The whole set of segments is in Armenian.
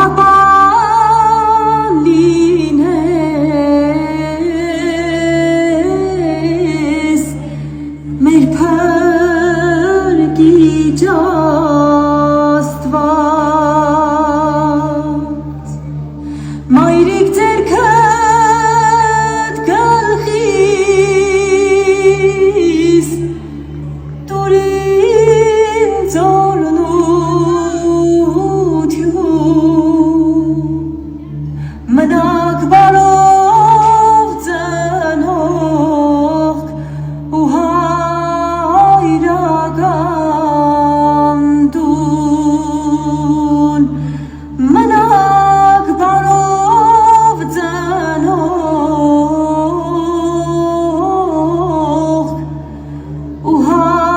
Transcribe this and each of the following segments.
Ահաբան լինես մեր փրկիչ Աստված մայրիկ ձեռքդ գլխիս տուր ինձ մնաք բարով ծնող ու հայրական տուն մնաք բարով ծնող ու հայրական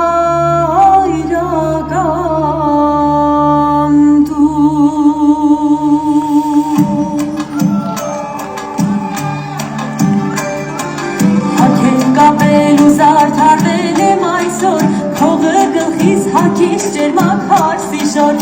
կապել ու զարդարվել եմ այսօր, փողը գլխիս հագիշ ջերմակ հարսի շոր,